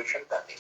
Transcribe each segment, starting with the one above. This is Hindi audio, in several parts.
प्रदर्शन करते।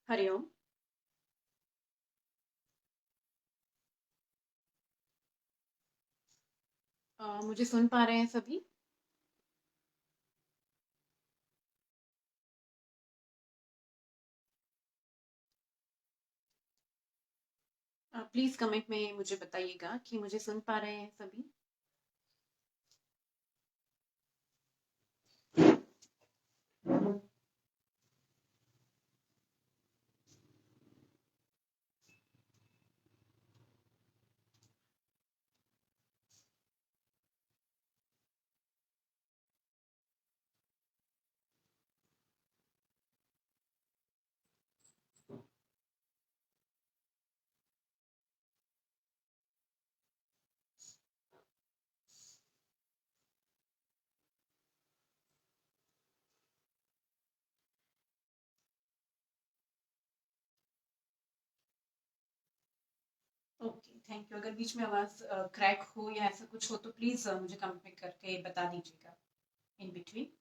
हरिओम। मुझे सुन पा रहे हैं सभी? प्लीज कमेंट में मुझे बताइएगा कि मुझे सुन पा रहे हैं सभी। Okay, thank you. अगर बीच में आवाज क्रैक हो या ऐसा कुछ हो तो प्लीज मुझे कमेंट करके बता दीजिएगा इन बिटवीन।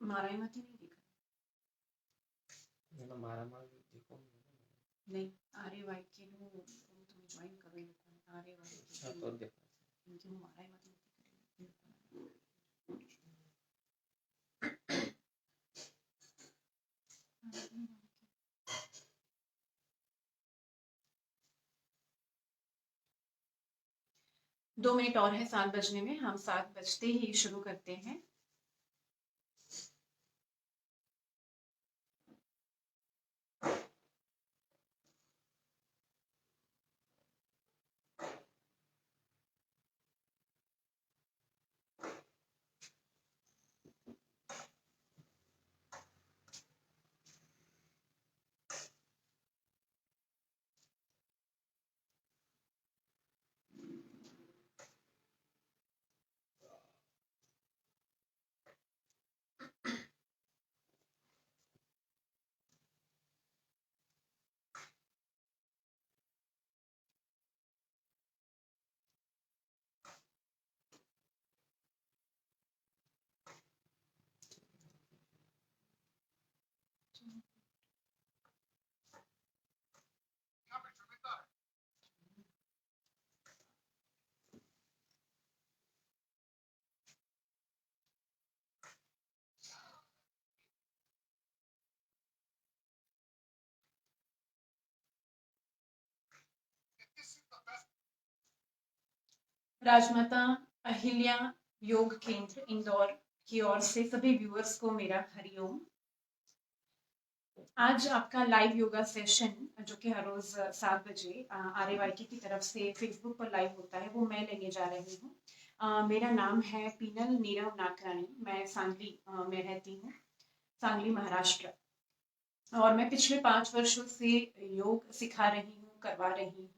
मारामाती नहीं दिखा। नहीं, आर्य वाई के नु तुम ज्वाइन करो इनको। आर्य वाई के तो देखो इनके मारामाती दो मिनट और है 7 बजने में। हम 7 बजते ही शुरू करते हैं। राजमाता अहिल्या योग केंद्र इंदौर की ओर से सभी व्यूअर्स को मेरा हरिओम। आज आपका लाइव योगा सेशन जो कि हर रोज 7 बजे RAYK की तरफ से फेसबुक पर लाइव होता है वो मैं लेने जा रही हूँ। मेरा नाम है पीनल नीरव नाकरानी। मैं सांगली में रहती हूँ, सांगली महाराष्ट्र। और मैं पिछले 5 वर्षों से योग सिखा रही हूँ, करवा रही हूँ।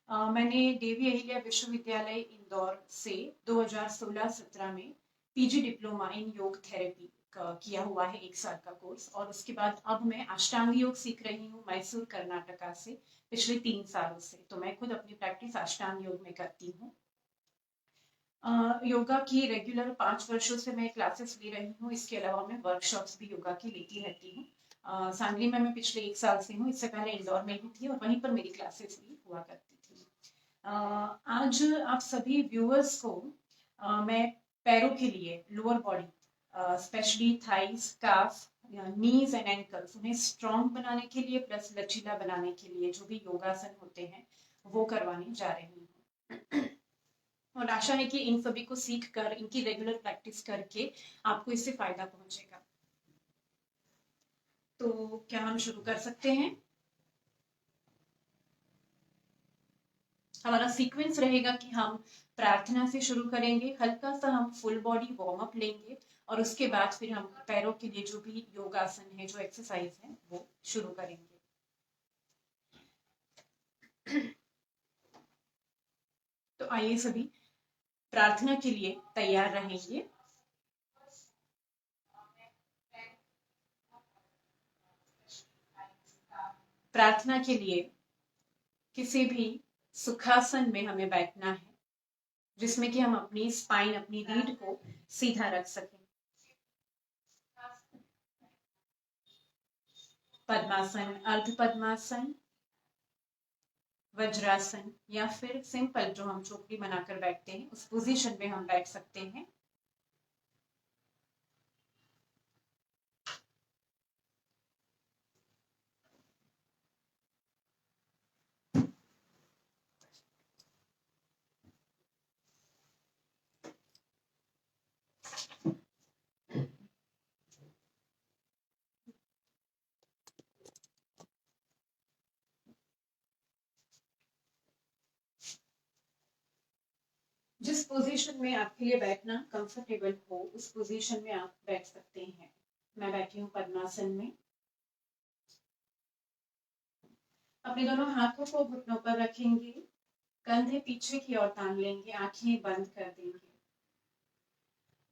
मैंने देवी अहिल्या विश्वविद्यालय इंदौर से 2016-17 में PG डिप्लोमा इन योग थेरेपी किया हुआ है, 1 साल का कोर्स। और उसके बाद अब मैं अष्टांग योग सीख रही हूँ मैसूर कर्नाटका से पिछले 3 सालों से। तो मैं खुद अपनी प्रैक्टिस अष्टांग योग में करती हूँ। योगा की रेगुलर 5 वर्षों से मैं क्लासेस ले रही हूँ। इसके अलावा मैं वर्कशॉप्स भी योगा की लेती रहती हूँ। सांगली में मैं पिछले 1 साल से हूँ, इससे पहले इंदौर में ही थी और वहीं पर मेरी क्लासेस भी हुआ करती थी। आज आप सभी व्यूअर्स को मैं पैरों के लिए, lower body specially thighs, calf, knees and ankles, उन्हें स्ट्रॉन्ग बनाने के लिए प्लस लचीला बनाने के लिए जो भी योगासन होते हैं वो करवाने जा रही हूँ। और आशा है कि इन सभी को सीख कर, इनकी रेगुलर प्रैक्टिस करके आपको इससे फायदा पहुंचेगा। तो क्या हम शुरू कर सकते हैं? हमारा सीक्वेंस रहेगा कि हम प्रार्थना से शुरू करेंगे, हल्का सा हम फुल बॉडी वार्म अप लेंगे और उसके बाद फिर हम पैरों के लिए जो भी योगासन है, जो एक्सरसाइज है वो शुरू करेंगे। तो आइए सभी प्रार्थना के लिए तैयार रहेंगे। प्रार्थना के लिए किसी भी सुखासन में हमें बैठना है जिसमें कि हम अपनी स्पाइन, अपनी रीढ़ को सीधा रख सकें। पद्मासन, अर्ध पद्मासन, वज्रासन या फिर सिंपल जो हम चोपड़ी बनाकर बैठते हैं उस पोजीशन में हम बैठ सकते हैं। जिस पोजीशन में आपके लिए बैठना कंफर्टेबल हो उस पोजीशन में आप बैठ सकते हैं। मैं बैठी हूँ पद्मासन में। अपने दोनों हाथों को घुटनों पर रखेंगे, कंधे पीछे की ओर तान लेंगे, आंखें बंद कर देंगे।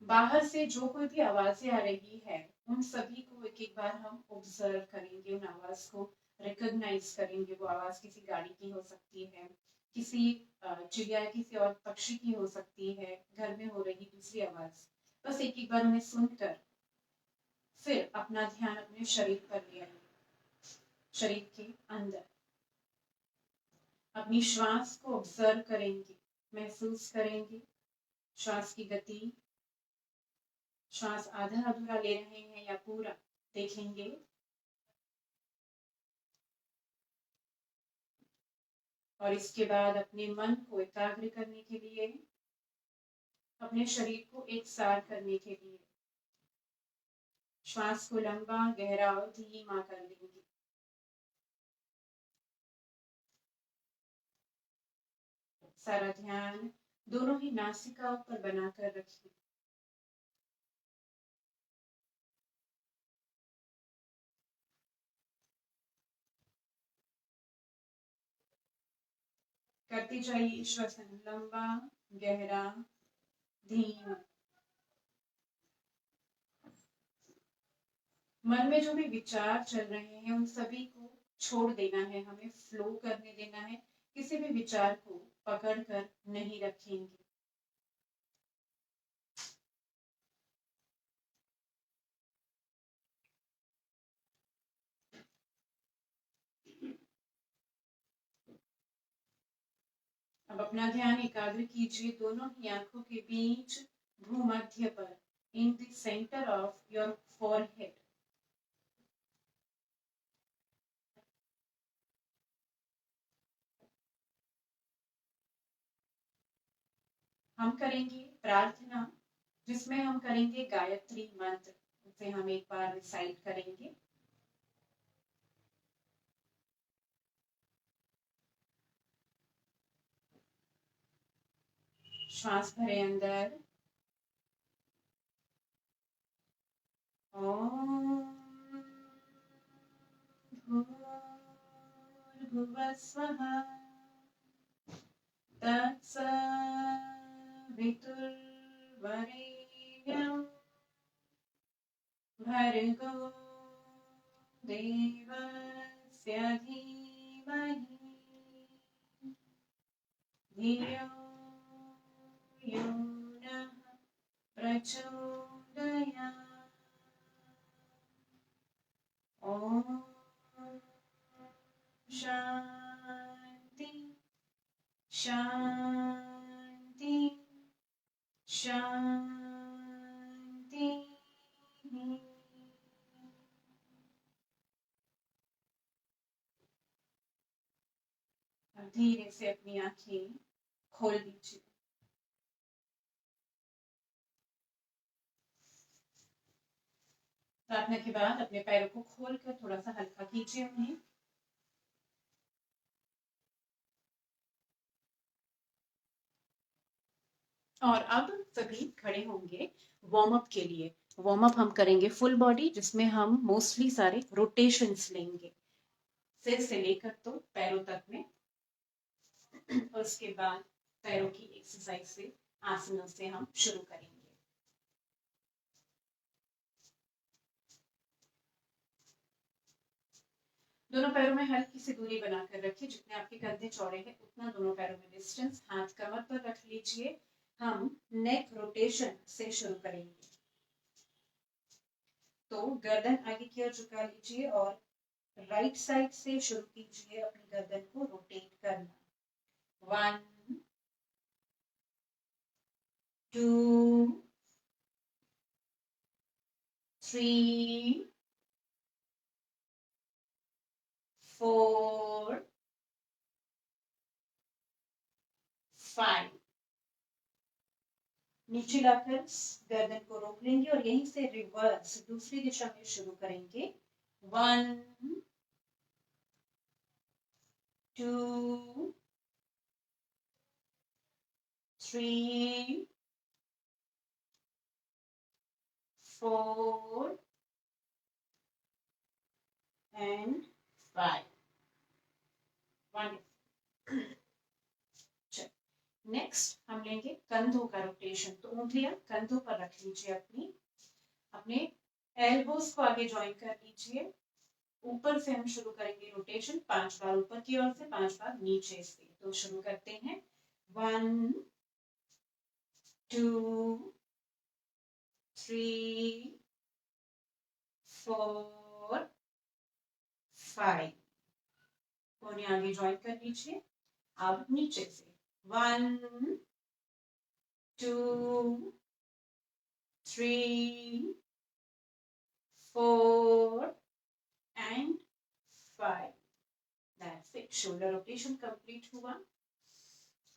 बाहर से जो कोई भी आवाजें आ रही है उन सभी को एक एक बार हम ऑब्जर्व करेंगे, उन आवाज को रिकॉग्नाइज करेंगे। वो आवाज किसी गाड़ी की हो सकती है, किसी चिड़िया, किसी और पक्षी की हो सकती है, घर में हो रही दूसरी आवाज। बस एक एक बार उन्हें सुनकर फिर अपना ध्यान अपने शरीर पर ले आएंगे। शरीर के अंदर अपनी श्वास को ऑब्जर्व करेंगे, महसूस करेंगे श्वास की गति। श्वास आधा अधूरा ले रहे हैं या पूरा देखेंगे। और इसके बाद अपने मन को एकाग्र करने के लिए, अपने शरीर को एक सार करने के लिए श्वास को लंबा, गहरा और धीमा कर लेंगे। सारा ध्यान दोनों ही नासिकाओं पर बनाकर रखिए। करते जाइए श्वसन, लंबा, गहरा, धीमा। मन में जो भी विचार चल रहे हैं उन सभी को छोड़ देना है, हमें फ्लो करने देना है। किसी भी विचार को पकड़ कर नहीं रखेंगे। अब अपना ध्यान एकाग्र कीजिए दोनों ही आंखों के बीच भूमध्य पर, in the centre of your forehead. हम करेंगे प्रार्थना, जिसमें हम करेंगे गायत्री मंत्र, उसे हम एक बार रिसाइट करेंगे। श्वास भरे अंदर, ओम भूर्भुवः स्वः तत्सवितुर्वरेण्यं भर्गो देवस्य धीमहि धियो यो नः प्रचोदयात्। ओम शांति शांति शांति। धीरे से अपनी आंखें खोल दीजिए। प्रार्थना के बाद अपने पैरों को खोलकर थोड़ा सा हल्का कीजिए उन्हें। और अब सभी खड़े होंगे वार्म अप के लिए। वार्म अप हम करेंगे फुल बॉडी, जिसमें हम मोस्टली सारे रोटेशंस लेंगे, सिर से लेकर तो पैरों तक में। और उसके बाद पैरों की एक्सरसाइज से, आसनों से हम शुरू करेंगे। दोनों पैरों में हल्की सी दूरी बनाकर रखिए, जितने आपके कंधे चौड़े हैं उतना दोनों पैरों में डिस्टेंस। हाथ कमर पर रख लीजिए। हम नेक रोटेशन से शुरू करेंगे। तो गर्दन आगे की ओर झुका लीजिए और राइट साइड से शुरू कीजिए अपनी गर्दन को रोटेट करना। 1 2 3 4 5। नीचे लाकर गर्दन को रोक लेंगे और यहीं से रिवर्स दूसरी दिशा में शुरू करेंगे। 1 2 3 4 and 5। नेक्स्ट हम लेंगे कंधों का रोटेशन। तो उंगलियां कंधों पर रख लीजिए अपने एल्बोस को आगे ज्वाइन कर लीजिए। ऊपर से हम शुरू करेंगे रोटेशन, 5 बार ऊपर की ओर से, 5 बार नीचे से। तो शुरू करते हैं। 1 2 3 4 5। कोने आगे ज्वाइन कर लीजिए। अब नीचे से 1 2 3 4 and 5। That's it. Shoulder rotation complete हुआ।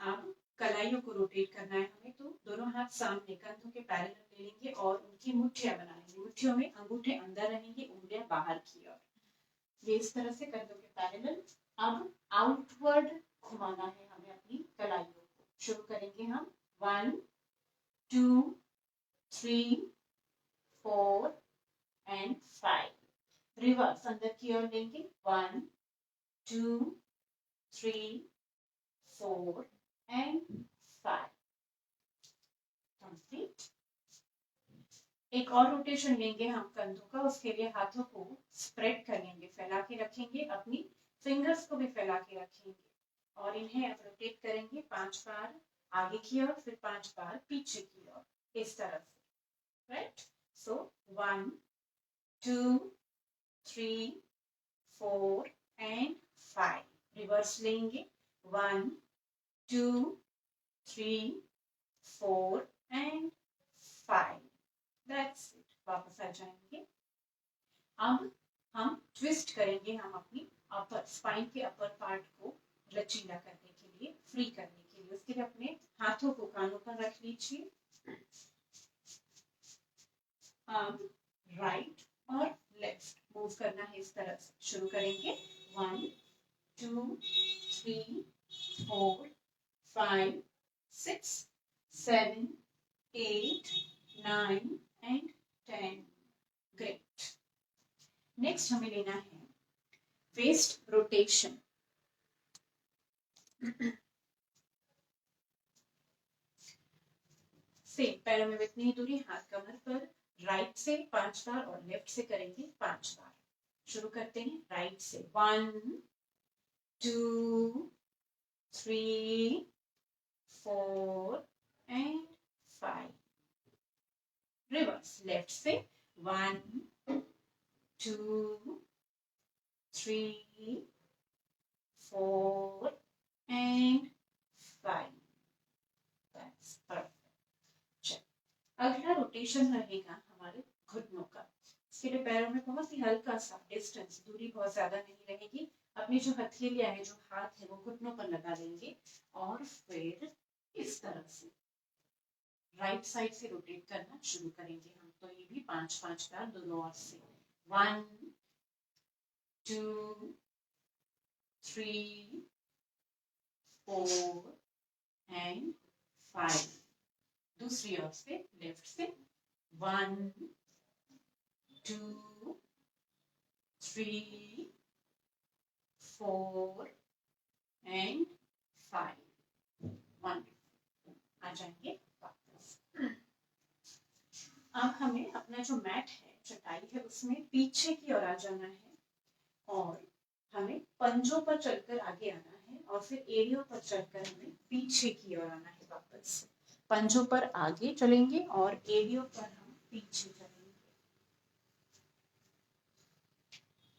अब कलाइयों को रोटेट करना है हमें, तो दोनों हाथ सामने कंधों के पैरेलल ले लेंगे और उनकी मुट्ठियां बनाएंगे। मुट्ठियों में अंगूठे अंदर रहेंगे, उंगलियां बाहर की ओर। ये इस तरह से कंधों के पैरेलल। अब आउटवर्ड घुमाना है हमें अपनी कलाइयों को। शुरू करेंगे हम। 1 2 3 4 and 5। रिवर्स अंदर की ओर लेंगे। 1 2 3 4 and 5। कंप्लीट। एक और रोटेशन लेंगे हम कंधों का। उसके लिए हाथों को स्प्रेड कर लेंगे, फैला के रखेंगे, अपनी फिंगर्स को भी फैला के रखेंगे और इन्हें अब रोटेट करेंगे 5 बार आगे की ओर, फिर 5 बार पीछे की ओर, इस तरह से। राइट। So 1 2 3 4 and 5। रिवर्स लेंगे। 1 2 3 4 and 5। That's it। वापस आ जाएंगे। अब हम ट्विस्ट करेंगे, हम अपनी अपर स्पाइन के अपर पार्ट को लचीला करने के लिए, फ्री करने के लिए। उसके लिए अपने हाथों को कानों पर रख लीजिए। अब राइट और लेफ्ट मूव करना है इस तरह से। शुरू करेंगे 1 2 3 4 5 6 7 8 9 एंड 10। ग्रेट। नेक्स्ट हमें लेना है वेस्ट रोटेशन। से पैरों में इतनी ही दूरी, हाथ कमर पर, राइट से 5 बार और लेफ्ट से करेंगे 5 बार। शुरू करते हैं राइट से 1 2 3 4 एंड 5। रिवर्स लेफ्ट से 1 2 3 4 एंड 5। That's perfect. अगला रोटेशन रहेगा हमारे घुटनों का। इसके लिए पैरों में बहुत ही हल्का सा डिस्टेंस, दूरी बहुत ज्यादा नहीं रहेगी। अपनी जो हथेलियां है, जो हाथ है, वो घुटनों पर लगा लेंगे और फिर इस तरह से राइट साइड से रोटेट करना शुरू करेंगे हम। तो ये भी 5-5 बार दोनों ओर से। 1 2 3 4 एंड 5। दूसरी ओर से लेफ्ट से 1 2 3 4 एंड 5। 1 आ जाएंगे वापस। अब हमें अपना जो मैट है, चटाई है, उसमें पीछे की ओर आ जाना है और हमें पंजों पर चलकर आगे आना है और फिर एड़ियों पर चलकर हमें पीछे की ओर आना है वापस। पंजों पर आगे चलेंगे और एड़ियों पर हम पीछे चलेंगे।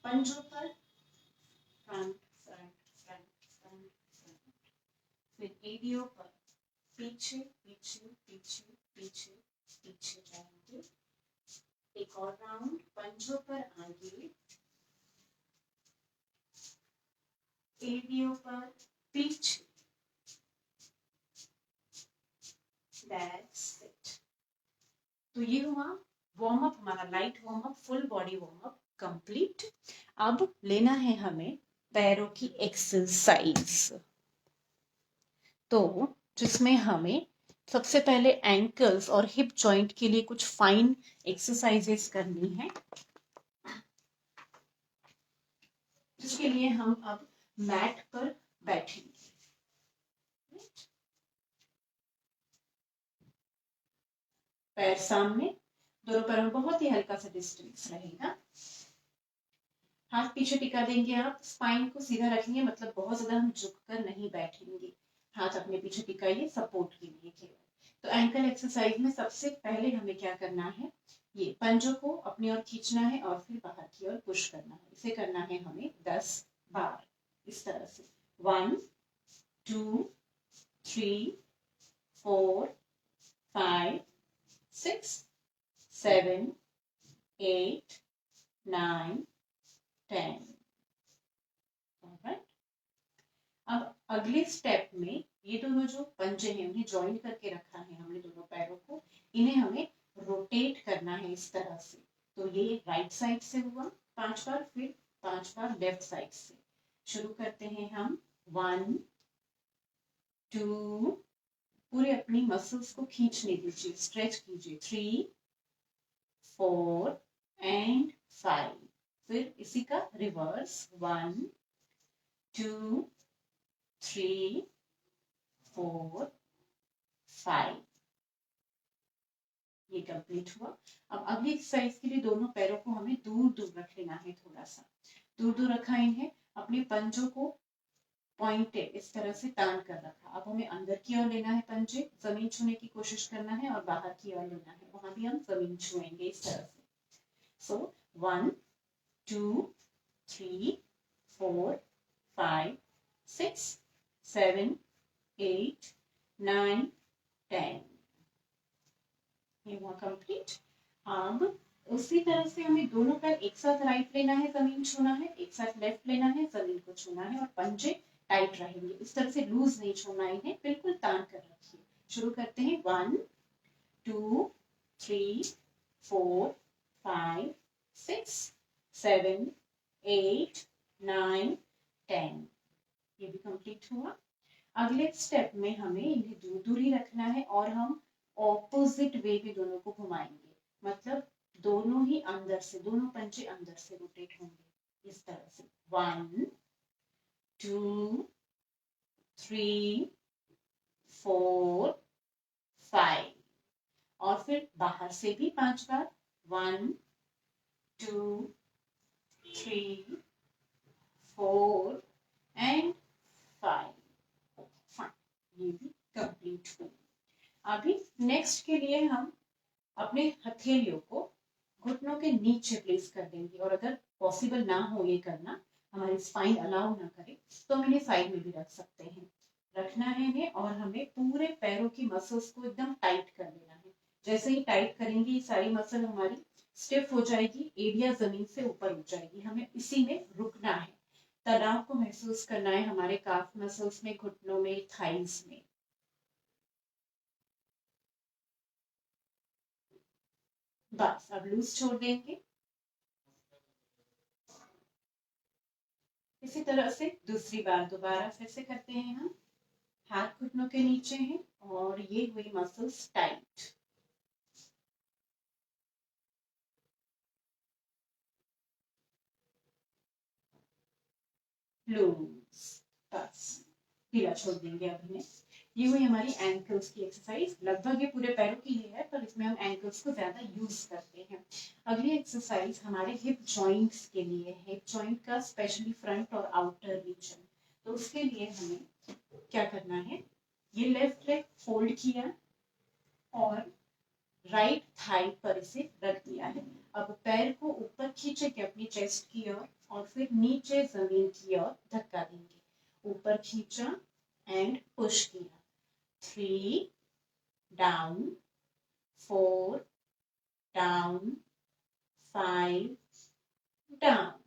पंजों पर front front front front front, फिर एड़ियों पर पीछे पीछे पीछे पीछे पीछे जाएंगे। एक और राउंड, पंजों पर आगे, एड़ियों पर पीछे। That's it. तो ये हुआ वार्म अप, हमारा light warm up, full body warm up complete. अब लेना है हमें पैरों की एक्सरसाइज, तो जिसमें हमें सबसे पहले एंकल्स और हिप जॉइंट के लिए कुछ फाइन एक्सरसाइजेस करनी है, जिसके लिए हम अब मैट पर बैठेंगे। पैर सामने, दोनों पैरों में बहुत ही हल्का सा डिस्टेंस रहेगा। हाथ पीछे टिका देंगे आप, स्पाइन को सीधा रखेंगे, मतलब बहुत ज्यादा हम झुककर नहीं बैठेंगे। हाथ अपने पीछे टिकाइए सपोर्ट के लिए केवल। तो एंकल एक्सरसाइज में सबसे पहले हमें क्या करना है, ये पंजों को अपनी ओर खींचना है और फिर बाहर की ओर पुश करना है। इसे करना है हमें 10 बार इस तरह से। 1 2 3 4 5 6 7 8 9 10। अब अगले स्टेप में ये दोनों जो पंजे हैं उन्हें ज्वाइन करके रखा है हमने दोनों पैरों को, इन्हें हमें रोटेट करना है इस तरह से। तो ये राइट साइड से हुआ 5 बार, फिर 5 बार लेफ्ट साइड से। शुरू करते हैं हम 1 2, पूरे अपनी मसल्स को खींचने दीजिए, स्ट्रेच कीजिए, 3 4 एंड 5। फिर इसी का रिवर्स 1 2 3 4 5। ये कंप्लीट हुआ। अब अगली एक्सरसाइज के लिए दोनों पैरों को हमें दूर दूर रख लेना है, थोड़ा सा दूर दूर रखा इन्हें, अपने पंजों को पॉइंटेड इस तरह से तान कर रखा। अब हमें अंदर की ओर लेना है पंजे, जमीन छूने की कोशिश करना है और बाहर की ओर लेना है, वहां भी हम जमीन छुएंगे इस तरह से। सो 1 2 3 4 5 6 7 8 9 10। ये हुआ कंप्लीट। अब उसी तरह से हमें दोनों पैर एक साथ राइट लेना है, जमीन छूना है, एक साथ लेफ्ट लेना है, जमीन को छूना है और पंजे टाइट रहेंगे। इस तरह से लूज नहीं छोड़ना, इन्हें बिल्कुल तान कर रखिए। शुरू करते हैं। 1 2 3 4 5 6 7 8 9 10। ये भी कंप्लीट हुआ। अगले स्टेप में हमें इन्हें दूर दूर ही रखना है और हम ऑपोजिट वे में दोनों को घुमाएंगे, मतलब दोनों ही अंदर से, दोनों पंजे अंदर से रोटेट होंगे इस तरह से। 1 2 3 4 5 और फिर बाहर से भी 5 बार। 1 2 3 4 एंड 5। ये भी कंप्लीट हुई। अभी नेक्स्ट के लिए हम अपने हथेलियों को घुटनों के नीचे प्लेस कर देंगे, और अगर पॉसिबल ना हो ये करना, हमारी स्पाइन अलाउ ना करे, तो हम इन्हें साइड में भी रख सकते हैं। रखना है इन्हें और हमें पूरे पैरों की मसल्स को एकदम टाइट कर लेना है। जैसे ही टाइट करेंगे ये सारी मसल हमारी स्टिफ हो जाएगी, एरिया जमीन से ऊपर उठ जाएगी। हमें इसी में रुकना है, तनाव को महसूस करना है हमारे काफ मसल्स में, घुटनों में, थाइस में। बस अब लूज छोड़ देंगे। इसी तरह से दूसरी बार दोबारा फिर से करते हैं हम। हाथ घुटनों के नीचे हैं और ये हुई मसल्स टाइट। लूज, बस ढीला छोड़ देंगे। अब इन्हें, ये हुई हमारी एंकल्स की एक्सरसाइज। लगभग ये पूरे पैरों की ही है, पर इसमें हम एंकल्स को ज्यादा यूज करते हैं। अगली एक्सरसाइज हमारे हिप जॉइंट्स के लिए है, हिप जॉइंट का स्पेशली फ्रंट और आउटर रीजन। तो उसके लिए हमें क्या करना है, ये लेफ्ट लेग फोल्ड किया और राइट थाई पर इसे रख दिया है। अब पैर को ऊपर खींचेंगे अपनी चेस्ट की ओर और फिर नीचे जमीन की ओर धक्का देंगे। ऊपर खींचा एंड पुश किया। 3 डाउन, 4 डाउन, 5 डाउन।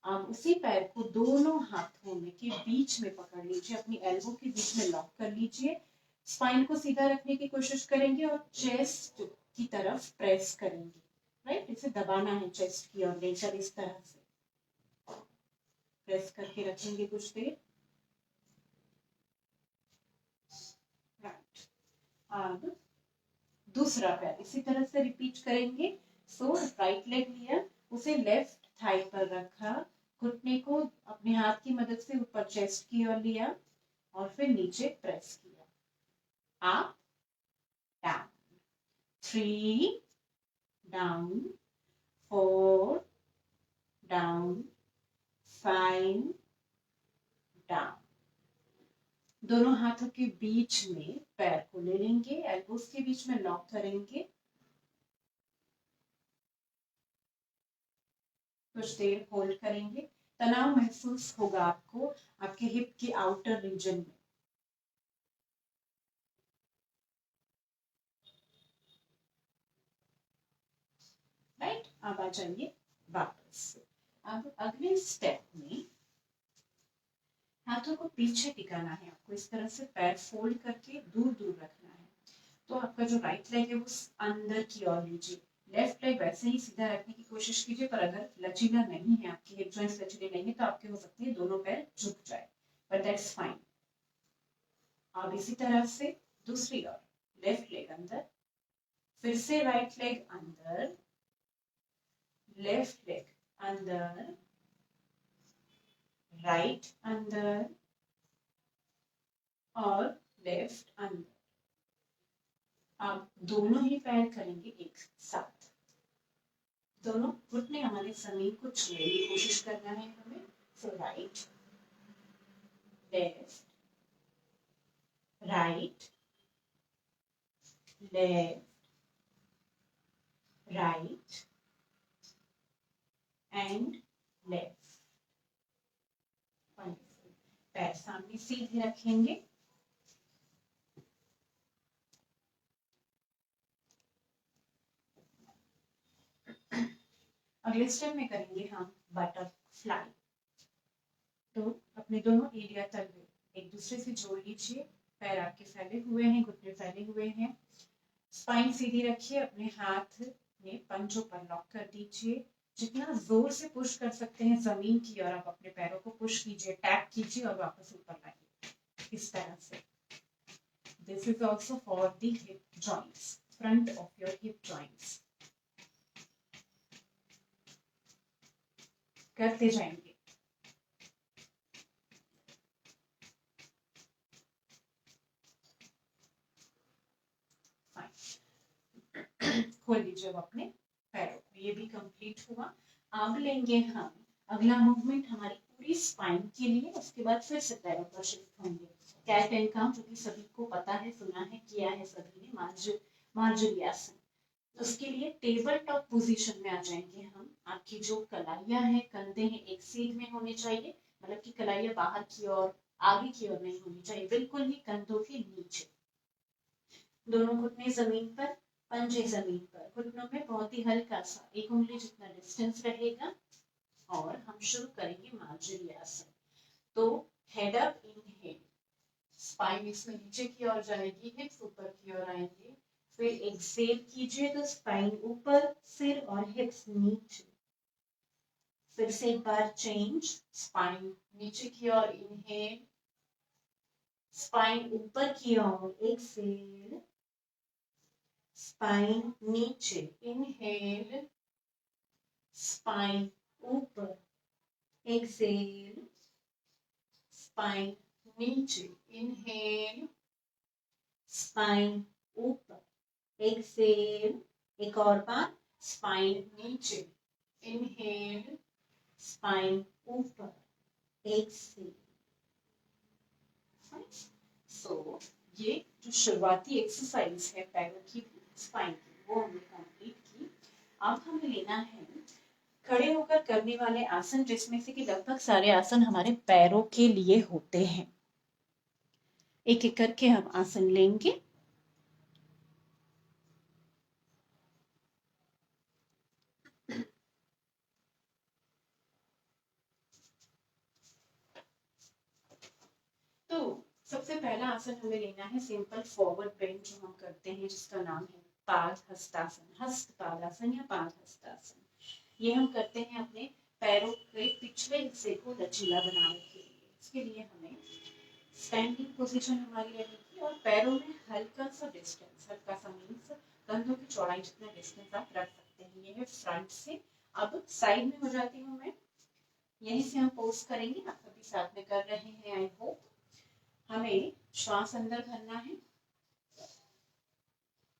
अब उसी पैर को दोनों हाथों में के बीच में पकड़ लीजिए, अपनी एल्बो के बीच में लॉक कर लीजिए। स्पाइन को सीधा रखने की कोशिश करेंगे और चेस्ट की तरफ प्रेस करेंगे। राइट, इसे दबाना है चेस्ट की ओर लेकर, इस तरह से प्रेस करके रखेंगे कुछ देर। राइट, अब दूसरा पैर इसी तरह से रिपीट करेंगे। सो राइट लेग लिया, उसे लेफ्ट थाई पर रखा, घुटने को अपने हाथ की मदद से ऊपर चेस्ट की ओर लिया और फिर नीचे प्रेस किया। Up down, 3 down, 4 down, 5 down. दोनों हाथों के बीच में पैर को ले लेंगे, एल्बोस के बीच में लॉक करेंगे। कुछ देर होल्ड करेंगे। तनाव महसूस होगा आपको आपके हिप के आउटर रीजन में। राइट, अब आ जाइए वापस। अब अगले स्टेप में हाथों को पीछे टिकाना है आपको, इस तरह से पैर फोल्ड करके दूर दूर रखना है। तो आपका जो राइट लेग है वो अंदर की ओर लीजिए, लेफ्ट लेग वैसे ही सीधा रखने की कोशिश कीजिए, पर अगर लचीला नहीं है, आपकी हिप जॉइंट्स लचीले नहीं है, तो आपके हो सकते हैं दोनों पैर झुक जाए, बट दैट्स फाइन। अब इसी तरह से दूसरी ओर, लेफ्ट लेग अंदर, फिर से राइट लेग अंदर, लेफ्ट लेग अंदर, राइट अंदर और लेफ्ट अंदर। अब दोनों ही पैर करेंगे एक साथ। दोनों घुटने हमारे जमीन को छूने की कोशिश करना है हमें। So right, left, right, left, right and left. पैर सामने सीधे रखेंगे। अगले स्टेप में करेंगे हम बटरफ्लाई। तो अपने दोनों एरिया तलवे एक दूसरे से जोड़ लीजिए पैर आपके फैले हुए हैं, घुटने फैले हुए हैं। स्पाइन सीधी रखिए, अपने हाथ में पंजों पर लॉक कर दीजिए। जितना जोर से पुश कर सकते हैं जमीन की ओर आप अपने पैरों को पुश कीजिए, टैप कीजिए और वापस ऊपर लाइए इस तरह से। This is also for the hip joints, front of your hip joints. करते जाएंगे। खोल लीजिए अब अपने पैरों को, ये भी कंप्लीट हुआ। अब लेंगे हम अगला मूवमेंट हमारी पूरी स्पाइन के लिए, उसके बाद फिर से पैरों पर शिफ्ट होंगे। कैट एंड काउ, जो कि सभी को पता है, सुना है, किया है सभी ने, मार्जरी आसन। उसके लिए टेबल टॉप पोजीशन में आ जाएंगे हम। आपकी जो कलाइयां हैं, कंधे हैं, एक सीध में होने चाहिए, मतलब कि कलाइयां बाहर की ओर, आगे की ओर नहीं होनी चाहिए, बिल्कुल ही कंधों के नीचे। दोनों घुटने जमीन पर, पंजे जमीन पर, घुटनों में बहुत ही हल्का सा 1 उंगली जितना डिस्टेंस रहेगा। और हम शुरू करेंगे मार्जरी आसन। तो हेड अप, इनहेल, स्पाइन इसमें नीचे की ओर जाएगी, हिप्स ऊपर की ओर आएंगे। फिर एक्सहेल कीजिए तो स्पाइन ऊपर, सिर और हिप्स नीचे। फिर से एक बार चेंज, स्पाइन नीचे की ओर, इनहेल, स्पाइन ऊपर की ओर, एक्सहेल, स्पाइन नीचे, इनहेल, स्पाइन ऊपर, एक्सहेल, स्पाइन नीचे, इनहेल, स्पाइन ऊपर, एक्सहेल, एक और बार, स्पाइन नीचे, इनहेल, स्पाइन ऊपर, एक्सहेल। सो ये जो शुरुआती एक्सरसाइज है पैरों की, स्पाइन की, वो हमने कंप्लीट की। अब हमें लेना है खड़े होकर करने वाले आसन, जिसमें से कि लगभग सारे आसन हमारे पैरों के लिए होते हैं। एक एक करके हम आसन लेंगे। तो सबसे पहला आसन हमें लेना है सिंपल फॉरवर्ड बेंड, जो हम करते हैं, जिसका नाम है पाद हस्तासन, हस्त पादासन या पाद हस्तासन। ये हम करते हैं अपने पैरों के पिछले हिस्से को लचीला बनाने के लिए। इसके लिए हमें स्टैंडिंग पोजीशन हमारी रहेगी और पैरों में हल्का सा डिस्टेंस, हल्का सा मीन्स कंधों की चौड़ाई जितना डिस्टेंस आप रख सकते हैं। ये है फ्रंट से। अब साइड में हो जाती हूँ मैं, यहीं से हम पोज करेंगे, आप सभी साथ में कर रहे हैं आई होप। हमें श्वास अंदर भरना है,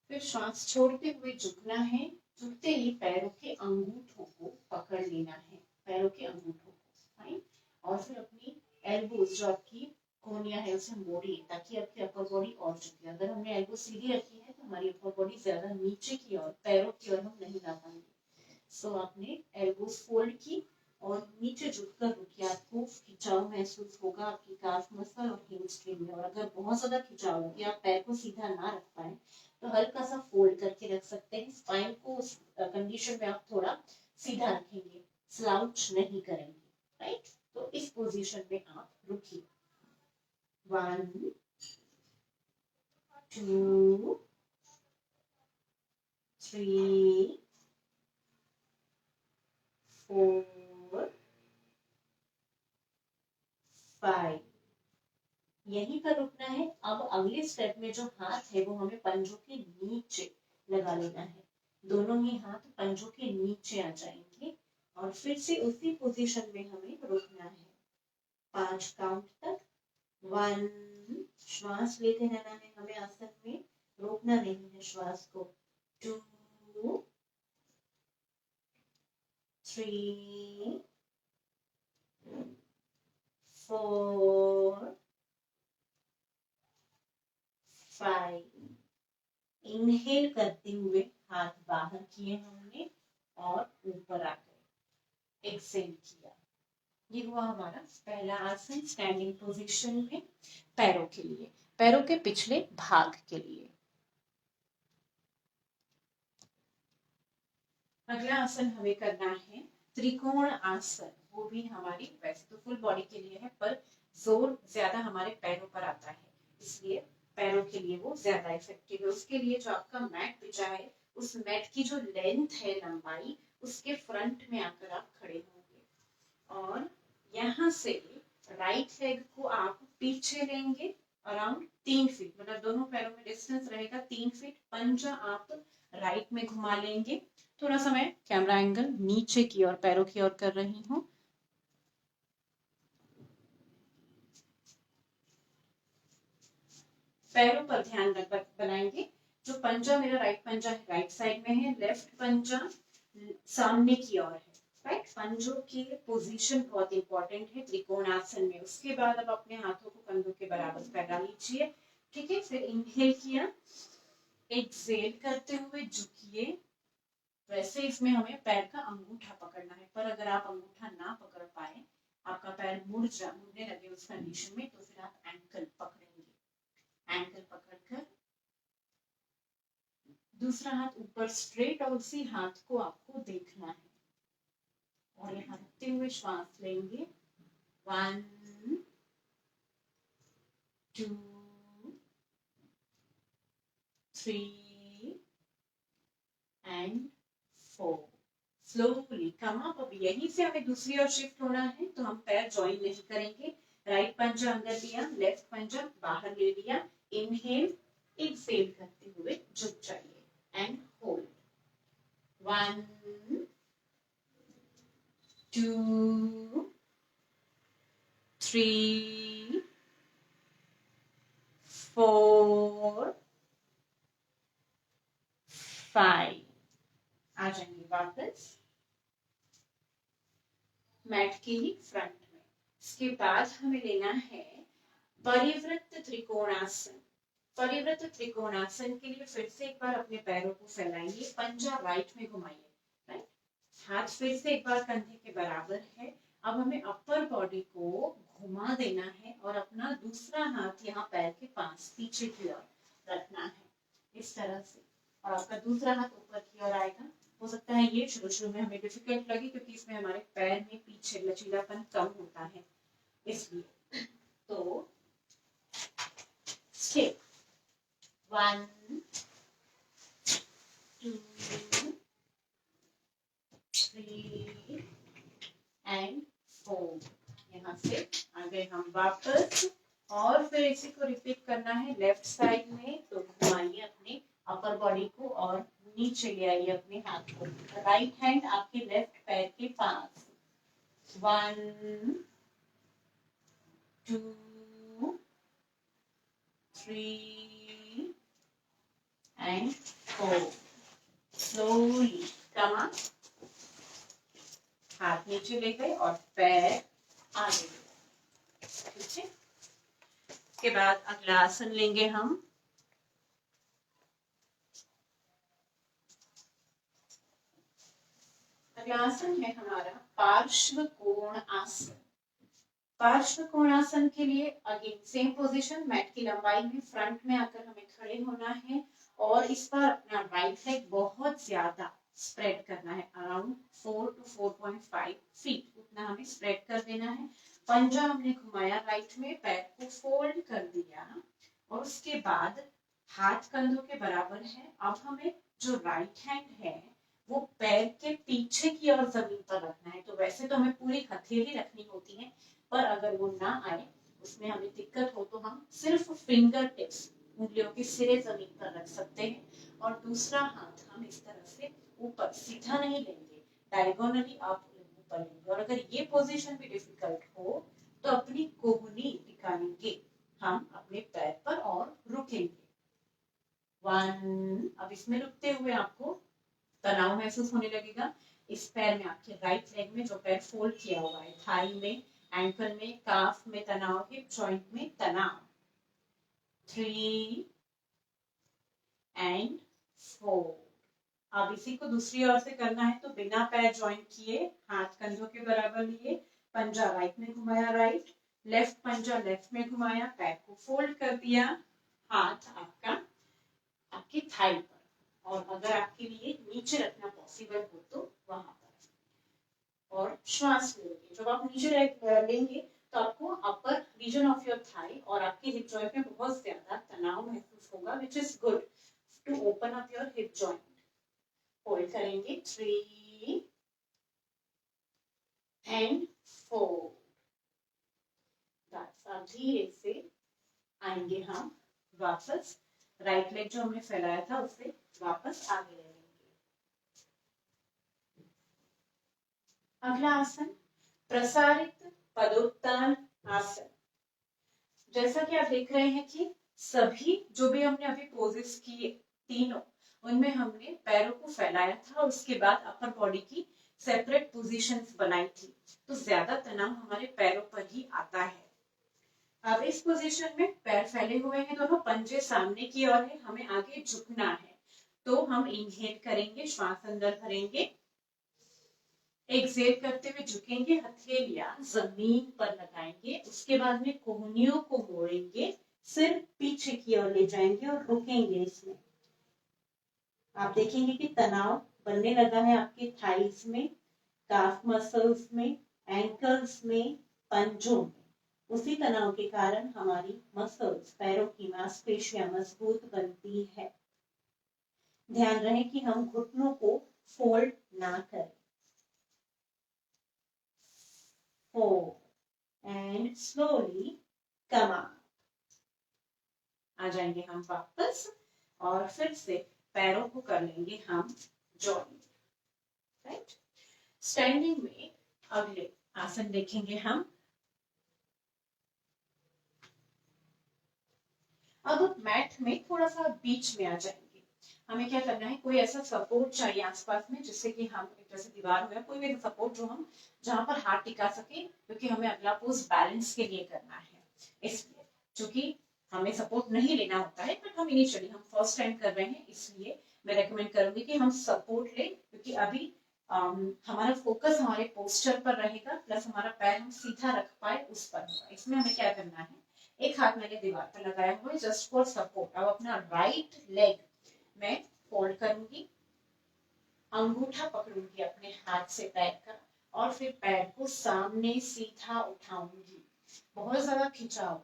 फिर श्वास छोड़ते हुए झुकना है। झुकते ही पैरों के अंगूठों को पकड़ लेना है, पैरों के अंगूठों को, राइट। और फिर अपनी एल्बोज, जो आपकी कोहनियां है, उसे मोड़िए ताकि आपकी अपर बॉडी और झुके। अगर हमने एल्बो सीधी रखी है तो हमारी अपर बॉडी ज्यादा नीचे की ओर, पैरों की ओर हम नहीं ला पाएंगे। सो आपने एल्बोज फोल्ड की और नीचे झुककर रुकिए। आपको खिंचाव महसूस होगा आपकी काफ मसल और हैमस्ट्रिंग में। और अगर बहुत ज्यादा खिंचाव हो, आप पैर को सीधा ना रख पाए, तो हल्का सा फोल्ड करके रख सकते हैं। स्पाइन को उस कंडीशन में आप थोड़ा सीधा रखेंगे, स्लाउच नहीं करेंगे, राइट। तो इस पोजीशन में आप रुकिए। 1 2 3 4 5। यहीं पर रुकना है। अब अगले स्टेप में जो हाथ है वो हमें पंजों के नीचे लगा लेना है। दोनों ही हाथ पंजों के नीचे आ जाएंगे और फिर से उसी पोजीशन में हमें रुकना है 5 काउंट तक। 1, श्वास लेते रहना है हमें आसन में, रोकना नहीं है श्वास को। 2 3 4 5। इनहेल करते हुए हाथ बाहर किए हमने और ऊपर आ गए, एक्सहेल किया। ये हुआ हमारा पहला आसन स्टैंडिंग पोजीशन में पैरों के लिए, पैरों के पिछले भाग के लिए। अगला आसन हमें करना है त्रिकोण आसन। वो भी हमारी, वैसे तो फुल बॉडी के लिए है, पर जोर ज्यादा हमारे पैरों पर आता है। इसलिए पैरों के लिए वो ज्यादा इफेक्टिव है। उसके लिए जो आपका मैट बिछा है, उस मैट की जो लेंथ है, लंबाई, उसके फ्रंट में आकर आप खड़े होंगे और यहाँ से राइट लेग को आप पीछे लेंगे अराउंड 3 फीट, मतलब दोनों पैरों में डिस्टेंस रहेगा 3 फीट। पंजा आप राइट में घुमा लेंगे। थोड़ा सा मैं कैमरा एंगल नीचे की ओर, पैरों की ओर कर रही हूँ। पैरों पर ध्यान बनाएंगे। जो पंजा मेरा राइट पंजा है राइट साइड में है, लेफ्ट पंजा सामने की ओर है। राइट, पंजों की पोजीशन बहुत इंपॉर्टेंट है त्रिकोणासन में। उसके बाद अब अपने हाथों को कंधों के बराबर फैला लीजिए। ठीक है, फिर इनहेल किया, एक्सहेल करते हुए झुकिए। वैसे इसमें हमें पैर का अंगूठा पकड़ना है, पर अगर आप अंगूठा ना पकड़ पाए, आपका पैर मुड़ने लगे उस कंडीशन में, तो फिर आप एंकल पकड़ेंगे। एंकल पकड़कर दूसरा हाथ ऊपर स्ट्रेट और उसी हाथ को आपको देखना है और यहाँ रखते हुए श्वास लेंगे। 1 2 3 एंड 4। Slowly come up. अब यहीं से हमें दूसरी ओर शिफ्ट होना है, तो हम पैर ज्वाइन नहीं करेंगे। राइट पंजा अंदर लिया, लेफ्ट पंजा बाहर ले लिया। इनहेल, एक्सहेल करते हुए झुक जाइए एंड होल्ड। 1 2 3 4 5। आ जाएंगे वापस मैट के ही फ्रंट में। इसके बाद हमें लेना है परिवृत्त त्रिकोणासन। परिवृत्त त्रिकोणासन के लिए फिर से एक बार अपने पैरों को फैलाइए, पंजा राइट में घुमाइए। राइट, हाथ फिर से एक बार कंधे के बराबर है। अब हमें अपर बॉडी को घुमा देना है और अपना दूसरा हाथ यहाँ पैर के पास पीछे की ओर रखना है, इस तरह से। और आपका दूसरा हाथ ऊपर की ओर आएगा। हो सकता है ये शुरू में हमें डिफिकल्ट लगे, क्योंकि इसमें हमारे पैर में पीछे लचीलापन कम होता है, इसलिए। तो स्टेप 1 2 3 एंड 4। यहाँ से आगे हम वापस, और फिर इसी को रिपीट करना है लेफ्ट साइड में। तो घुमाइए अपने अपर बॉडी को और नीचे ले आइए अपने हाथ को। राइट हैंड आपके लेफ्ट पैर के पास। 1 2 3 एंड 4। स्लोली कम अप, हाथ नीचे ले गए और पैर आगे। ठीक है, इसके बाद अगला आसन लेंगे हम। अगला आसन है हमारा पार्श्व कोण आसन। पार्श्व कोणासन के लिए अगेन सेम पोजीशन, मैट की लंबाई में फ्रंट में आकर हमें खड़े होना है और इस पर अपना राइट लेग बहुत ज्यादा स्प्रेड करना है, अराउंड 4 to 4.5 फीट उतना हमें स्प्रेड कर देना है। पंजा हमने घुमाया राइट में, पैर को फोल्ड कर दिया और उसके बाद हाथ कंधों के बराबर है। अब हमें जो राइट हैंड है वो पैर के पीछे की ओर जमीन पर रखना है। तो वैसे तो हमें पूरी हथेली रखनी होती है, पर अगर वो ना आए, उसमें हमें दिक्कत हो, तो हम सिर्फ फिंगर टिप्स, उंगलियों के सिरे जमीन पर रख सकते हैं और दूसरा हाथ हम इस तरह से ऊपर सीधा नहीं लेंगे, डायगोनली आप ऊपर लेंगे। और अगर ये पोजीशन भी डिफिकल्ट हो तो अपनी कोहनी टिकाएंगे हम अपने पैर पर और रुकेंगे। 1। अब इसमें रुकते हुए आपको तनाव महसूस होने लगेगा। इस पैर में, आपके राइट लेग में जो पैर फोल्ड किया हुआ है, थाई में, एंकल में, काफ में तनाव, हिप जॉइंट में तनाव। 3 एंड 4। अब इसी को दूसरी ओर से करना है, तो बिना पैर ज्वाइन किए हाथ कंधों के बराबर लिए, पंजा राइट में घुमाया, राइट, लेफ्ट पंजा लेफ्ट में घुमाया, पैर को फोल्ड कर दिया, हाथ आपका आपकी थाई पर, और अगर आपके लिए नीचे रखना पॉसिबल हो तो वहां पर। और श्वास लेंगे। जब आप नीचे लेंगे तो आपको अपर रीजन ऑफ योर थाई और आपकी हिप जॉइंट में बहुत ज्यादा तनाव महसूस होगा, which is good to open up your hip joint. Hold करेंगे 3 एंड 4। अब धीरे से आएंगे हम वापस, राइट लेग जो हमने फैलाया था उससे वापस आगे ले लेंगे। अगला आसन प्रसारित पदोत्तान आसन। जैसा कि आप देख रहे हैं कि सभी जो भी हमने अभी पोजेस किए तीनों, उनमें हमने पैरों को फैलाया था, उसके बाद अपर बॉडी की सेपरेट पोजीशंस बनाई थी, तो ज्यादा तनाव हमारे पैरों पर ही आता है। अब इस पोजीशन में पैर फैले हुए हैं, दोनों पंजे सामने की ओर है, हमें आगे झुकना है। तो हम इनहेल करेंगे, श्वास अंदर भरेंगे, एक्सहेल करते हुए झुकेंगे, हथेलियां जमीन पर लगाएंगे, उसके बाद में कोहनियों को मोड़ेंगे, सिर पीछे की ओर ले जाएंगे और रुकेंगे। इसमें आप देखेंगे कि तनाव बनने लगा है आपके थाइस में, काफ मसल्स में, एंकल्स में, पंजों में। उसी तनाव के कारण हमारी मसल्स, पैरों की मांसपेशियां मजबूत बनती है। ध्यान रहे कि हम घुटनों को फोल्ड ना करें। 4 एंड स्लोली कम अप। आ जाएंगे हम वापस और फिर से पैरों को कर लेंगे हम जॉइंट, राइट। स्टैंडिंग में अगले आसन देखेंगे हम। अब मैट में थोड़ा सा बीच में आ जाएंगे। हमें क्या करना है, कोई ऐसा सपोर्ट चाहिए आसपास में जिससे कि हम, एक जैसे दीवार हो या कोई भी सपोर्ट जो हम जहां पर हाथ टिका सके, क्योंकि हमें अगला पोज बैलेंस के लिए करना है। इसलिए चूंकि हमें सपोर्ट नहीं लेना होता है, बट हम इनिशियली हम फर्स्ट टाइम कर रहे हैं, इसलिए मैं रेकमेंड करूंगी कि हम सपोर्ट लें, क्योंकि अभी हमारा फोकस हमारे पोस्चर पर रहेगा, प्लस हमारा पैर हम सीधा रख पाए उस पर होगा। इसमें हमें क्या करना है, एक हाथ मैंने दीवार पर लगाया हुआ है जस्ट फॉर सपोर्ट। अब अपना राइट लेग मैं फोल्ड करूंगी, अंगूठा पकड़ूंगी अपने हाथ से पैर का, और फिर पैर को सामने सीधा उठाऊंगी। बहुत ज्यादा खिंचाव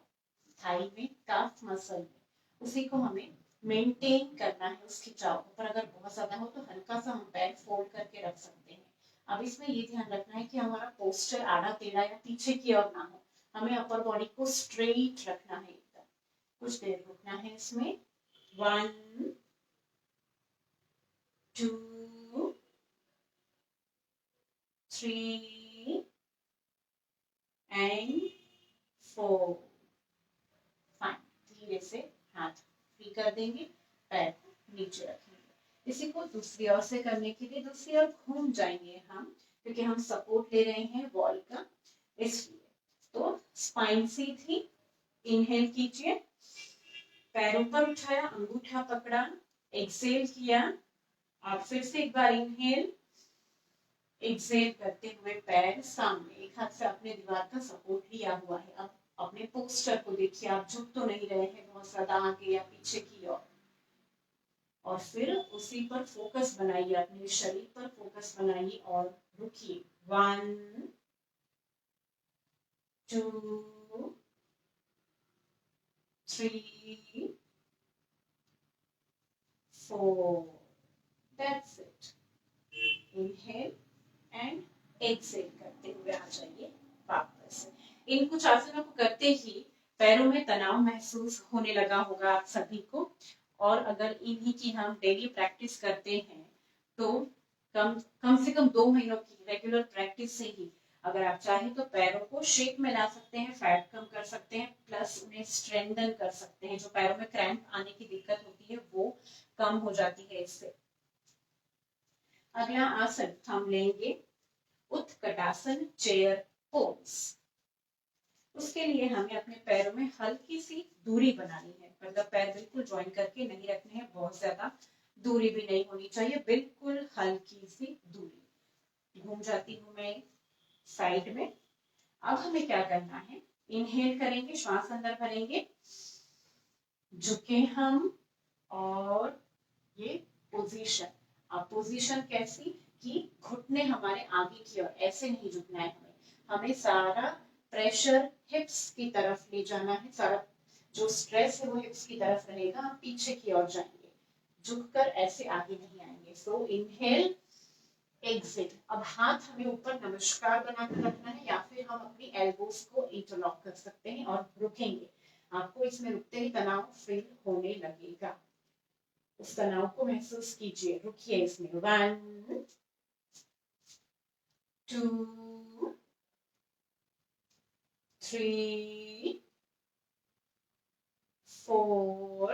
थाई में, काफ मसल में, उसी को हमें मेंटेन करना है उस खिंचाव को। पर अगर बहुत ज्यादा हो तो हल्का सा हम पैर फोल्ड करके रख सकते हैं। अब इसमें ये ध्यान रखना है कि हमारा पोस्चर आड़ा टेढ़ा या पीछे की ओर ना हो, हमें अपर बॉडी को स्ट्रेट रखना है एकदम। कुछ देर रुकना है इसमें। 1 2 3 एंड 4। फाइन। धीरे से हाथ फ्री कर देंगे, पैर को नीचे रखेंगे। इसी को दूसरी ओर से करने के लिए दूसरी ओर घूम जाएंगे हम, क्योंकि हम सपोर्ट ले रहे हैं वॉल का, इसलिए। तो स्पाइन सीधी, इनहेल कीजिए, पैरों पर उठाया, अंगूठा पकड़ा, एक्सहेल किया। आप फिर से एक बार इनहेल, एक्सहेल करते हुए पैर सामने, एक हाथ से आपने दीवार का सपोर्ट लिया हुआ है। अब अपने पोस्चर को देखिए, आप झुक तो नहीं रहे हैं बहुत ज्यादा आगे या पीछे की ओर, और फिर उसी पर फोकस बनाइए, अपने शरीर पर फोकस बनाइए और रुकिए। 1 2 3 4। That's it. Inhale and exhale करते हुए आ जाइए वापस। इन कुछ आसनों को करते ही पैरों में तनाव महसूस होने लगा होगा आप सभी को, और अगर इन्हीं की हम डेली प्रैक्टिस करते हैं तो कम से कम 2 महीनों की रेगुलर प्रैक्टिस से ही अगर आप चाहें तो पैरों को शेप में ला सकते हैं, फैट कम कर सकते हैं, प्लस उन्हें स्ट्रेंथन कर सकते हैं। जो पैरों में क्रैम्प आने की दिक्कत होती है वो कम हो जाती है इससे। अगला आसन हम लेंगे उत्कटासन, चेयर पोज। उसके लिए हमें अपने पैरों में हल्की सी दूरी बनानी है, मतलब पैर बिल्कुल ज्वाइन करके नहीं रखने हैं, बहुत ज्यादा दूरी भी नहीं होनी चाहिए, बिल्कुल हल्की सी दूरी। घूम जाती हूं मैं साइड में। अब हमें क्या करना है, इनहेल करेंगे, श्वास अंदर भरेंगे, झुके हम, और ये पोजीशन। अब पोजीशन कैसी कि घुटने हमारे आगे की ओर, ऐसे नहीं झुकना है हमें सारा प्रेशर हिप्स की तरफ ले जाना है, सारा जो स्ट्रेस है वो हिप्स की तरफ रहेगा, हम पीछे की ओर जाएंगे, झुककर ऐसे आगे नहीं आएंगे। सो इनहेल, एक्सेल। अब हाथ हमें ऊपर नमस्कार बनाकर रखना है, या फिर हम अपनी एल्बोज को इंटरलॉक कर सकते हैं और रुकेंगे। आपको इसमें रुकते ही तनाव फील होने लगेगा, उस तनाव को महसूस कीजिए। रुकिए इसमें। 1 2 3 4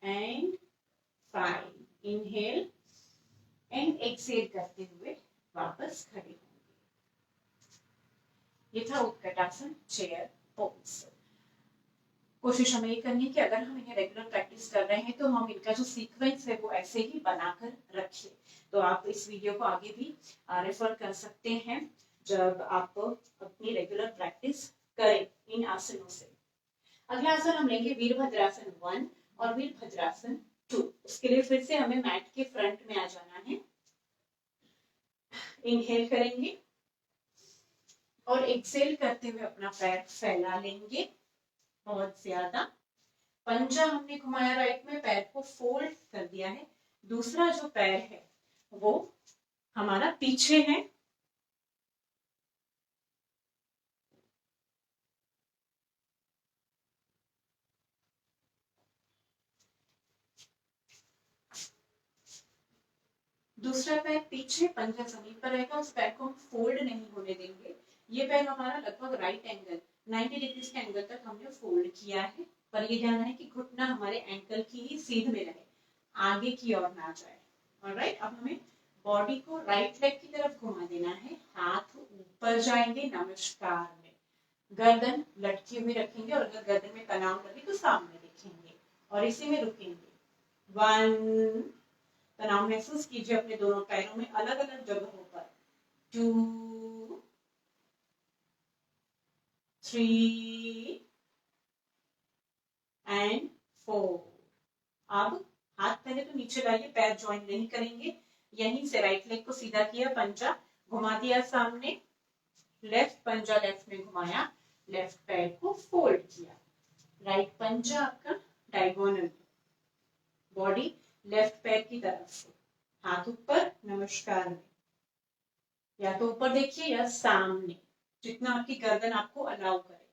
and 5। इनहेल एंड एक्सेल करते हुए वापस खड़े होंगे। ये था उत्कटासन चेयर पोज। कोशिश हमें ये करनी है कि अगर हम इन्हें रेगुलर प्रैक्टिस कर रहे हैं तो हम इनका जो सीक्वेंस है वो ऐसे ही बनाकर रखें। तो आप इस वीडियो को आगे भी रेफर कर सकते हैं जब आप अपनी रेगुलर प्रैक्टिस करें इन आसनों से। अगला आसन हम लेंगे वीरभद्रासन 1 और वीरभद्रासन 2। उसके लिए फिर से हमें मैट के फ्रंट में आ जाना है। इनहेल करेंगे और एक्सेल करते हुए अपना पैर फैला लेंगे बहुत ज्यादा। पंजा हमने घुमाया राइट में, पैर को फोल्ड कर दिया है। दूसरा जो पैर है वो हमारा पीछे है। दूसरा पैर पीछे, पंजा जमीन पर रहेगा, उस पैर को हम फोल्ड नहीं होने देंगे। ये पैर हमारा लगभग राइट एंगल 90 डिग्री के एंगल तक हमने फोल्ड किया है, पर ये ध्यान है कि घुटना हमारे एंकल की ही सीध में रहे, आगे की ओर ना जाए। ऑलराइट, अब हमें बॉडी को राइट लेग की तरफ घुमा देना है। हाथ ऊपर जाएंगे नमस्कार में, गर्दन लटकी हुई रखेंगे और अगर गर्दन में तनाव लगे तो सामने देखेंगे और इसी में रुकेंगे। 1, तनाव महसूस कीजिए अपने दोनों पैरों में अलग अलग जगहों पर। 2 3 and 4। अब हाथ पहले तो नीचे लाइए, पैर ज्वाइन नहीं करेंगे, यहीं से राइट लेग को सीधा किया, पंजा घुमा दिया सामने, लेफ्ट पंजा लेफ्ट में घुमाया, लेफ्ट पैर को फोल्ड किया, राइट पंजा आपका डायगोनल, बॉडी लेफ्ट पैर की तरफ, हाथ ऊपर नमस्कार में, या तो ऊपर देखिए या सामने, जितना आपकी गर्दन आपको अलाउ करे।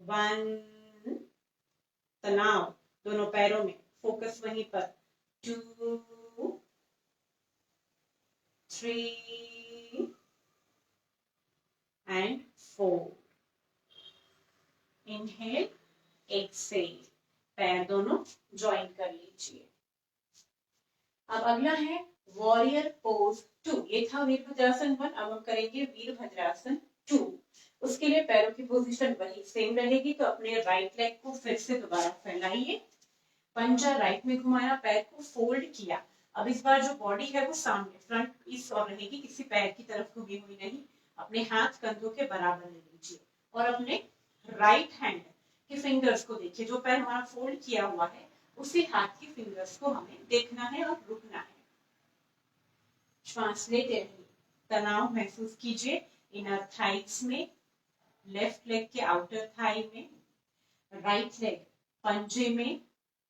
1, तनाव दोनों पैरों में, फोकस वहीं पर। 2 3 and 4। इनहेल, एक्सेल, पैर दोनों ज्वाइन कर लीजिए। अब अगला है वॉरियर पोज 2। ये था वीरभद्रासन 1, अब हम करेंगे वीरभद्रासन 2। उसके लिए पैरों की पोजीशन वही सेम रहेगी, तो अपने राइट लेग को फिर से दोबारा फैलाइए, पंजा राइट में घुमाया, पैर को फोल्ड किया। अब इस बार जो बॉडी है वो सामने फ्रंट इस और रहेगी, किसी पैर की तरफ घुमी हुई नहीं। अपने हाथ कंधों के बराबर ले लीजिए और अपने राइट हैंड के फिंगर्स को देखिए, जो पैर हमारा फोल्ड किया हुआ है उसी हाथ की फिंगर्स को हमें देखना है और रुकना है। श्वास लेते रहिए, तनाव महसूस कीजिए इनर थाइस में, लेफ्ट लेग के आउटर थाई में, राइट लेग पंजे में,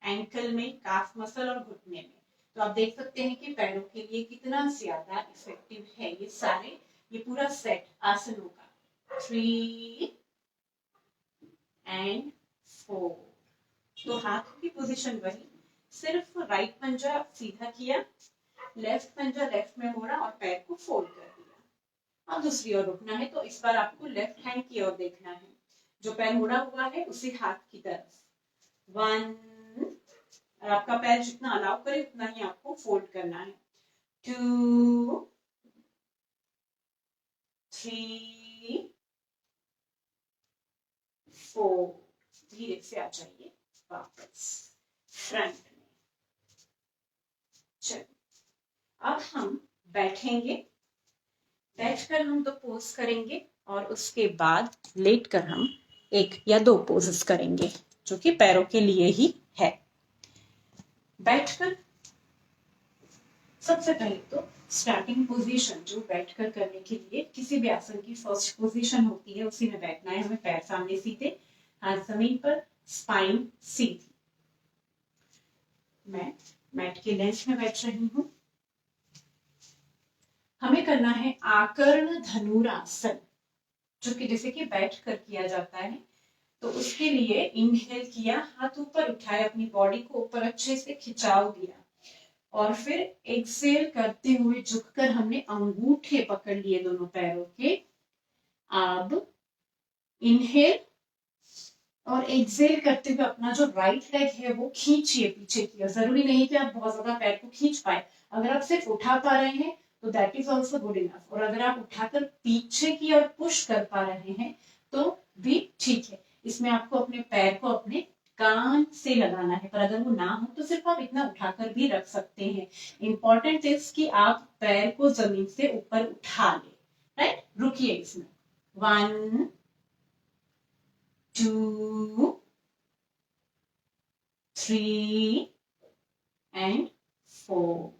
एंकल में, काफ मसल और घुटने में। तो आप देख सकते हैं कि पैरों के लिए कितना ज्यादा इफेक्टिव है ये सारे, ये पूरा सेट आसनों का। 3 and 4। तो हाथों की पोजीशन वही, सिर्फ राइट पंजा सीधा किया, लेफ्ट पंजा लेफ्ट में मोड़ा और पैर को फोल्ड कर दिया। अब दूसरी ओर रुकना है, तो इस बार आपको लेफ्ट हैंड की ओर देखना है, जो पैर मुड़ा हुआ है उसी हाथ की तरफ। 1, और आपका पैर जितना अलाउ करे उतना ही आपको फोल्ड करना है। 2 3 4। धीरे से आ जाइए वापस फ्रंट में। चलिए अब हम बैठेंगे, बैठकर हम 2 पोज करेंगे और उसके बाद लेटकर हम 1 या 2 पोजेस करेंगे जो कि पैरों के लिए ही है। बैठकर सबसे पहले तो स्टार्टिंग पोजीशन जो बैठकर करने के लिए किसी भी आसन की फर्स्ट पोजीशन होती है उसी में बैठना है हमें। पैर सामने सीधे, हाथ जमीन पर, स्पाइन सीधी। मैं मैट के लेंथ में बैठ रही हूँ। हमें करना है आकर्ण धनुरासन, जो कि जैसे कि बैठ कर किया जाता है। तो उसके लिए इनहेल किया, हाथ ऊपर उठाया, अपनी बॉडी को ऊपर अच्छे से खिंचाव दिया और फिर एक्सेल करते हुए झुककर हमने अंगूठे पकड़ लिए दोनों पैरों के। अब इनहेल और एक्सेल करते हुए अपना जो राइट लेग है वो खींचिए पीछे की ओर। जरूरी नहीं कि आप बहुत ज्यादा पैर को खींच पाए, अगर आप सिर्फ उठा पा रहे हैं तो that is also good enough. और अगर आप उठाकर पीछे की ओर पुश कर पा रहे हैं तो भी ठीक है। इसमें आपको अपने पैर को अपने कान से लगाना है, पर अगर वो ना हो तो सिर्फ आप इतना उठाकर भी रख सकते हैं। इंपॉर्टेंट इज कि आप पैर को जमीन से ऊपर उठा ले। राइट, रुकिए इसमें। 1 2 3 एंड 4।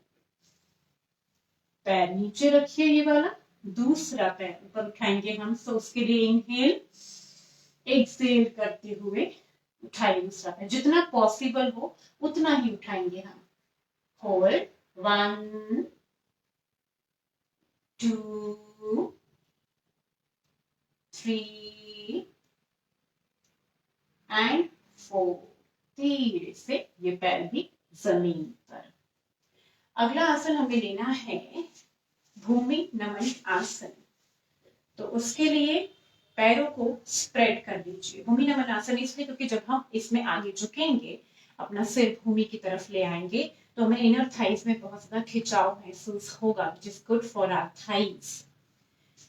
पैर नीचे रखिए, ये वाला। दूसरा पैर ऊपर उठाएंगे हम, तो उसके लिए इनहेल, एक्सेल करते हुए उठाइए दूसरा पैर। जितना पॉसिबल हो उतना ही उठाएंगे हम। Hold 1 2 3 and 4। धीरे से ये पैर भी जमीन पर। अगला आसन हमें लेना है भूमि नमन आसन। तो उसके लिए पैरों को स्प्रेड कर दीजिए। भूमि नमन आसन इसलिए क्योंकि जब हम इसमें आगे झुकेंगे, अपना सिर भूमि की तरफ ले आएंगे, तो हमें इनर थाइज में बहुत ज्यादा खिंचाव महसूस होगा, which is good for our thighs.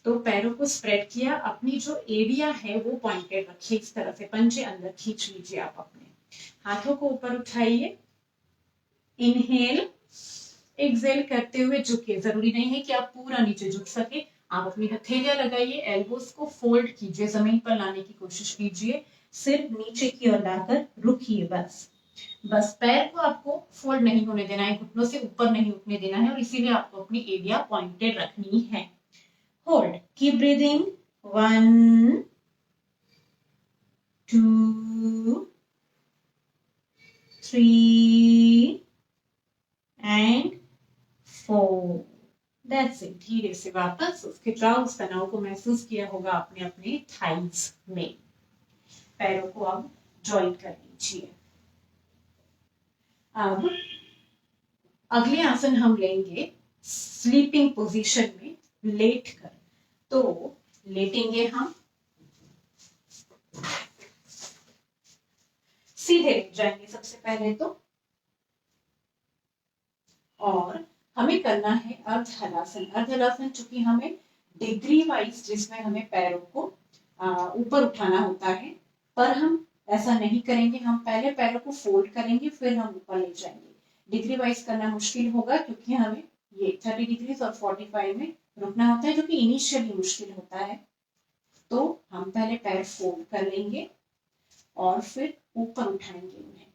तो पैरों को स्प्रेड किया, अपनी जो एरिया है वो पॉइंटेड रखिए इस तरह से, पंजे अंदर खींच लीजिए आप अपने। हाथों को ऊपर उठाइए, इनहेल, एक्सेल करते हुए झुके। जरूरी नहीं है कि आप पूरा नीचे झुक सके, आप अपनी हथेलियां लगाइए, एल्बोस को फोल्ड कीजिए, जमीन पर लाने की कोशिश कीजिए, सिर्फ नीचे की ओर लाकर रुकिए। बस बस पैर को आपको फोल्ड नहीं होने देना है, घुटनों से ऊपर नहीं उठने देना है, और इसीलिए आपको अपनी एरिया पॉइंटेड रखनी है। Hold, keep breathing. 1 2 3 and 4। That's it. धीरे से वापस उस खिंचाव, उस तनाव को महसूस किया होगा आपने अपने थाइज में। पैरों को अब जॉइन कर लीजिए। अब अगले आसन हम लेंगे स्लीपिंग पोजीशन में, लेट कर। तो लेटेंगे हम, सीधे लेट जाएंगे सबसे पहले तो, और हमें करना है अर्धहलासन। अर्धहलासन चूंकि हमें डिग्री वाइज, जिसमें हमें पैरों को ऊपर उठाना होता है, पर हम ऐसा नहीं करेंगे। हम पहले पैरों को फोल्ड करेंगे, फिर हम ऊपर ले जाएंगे। डिग्री वाइज करना मुश्किल होगा क्योंकि हमें ये 30 डिग्री और 45 में रुकना होता है, जो कि इनिशियली मुश्किल होता है। तो हम पहले पैर फोल्ड कर लेंगे और फिर ऊपर उठाएंगे उन्हें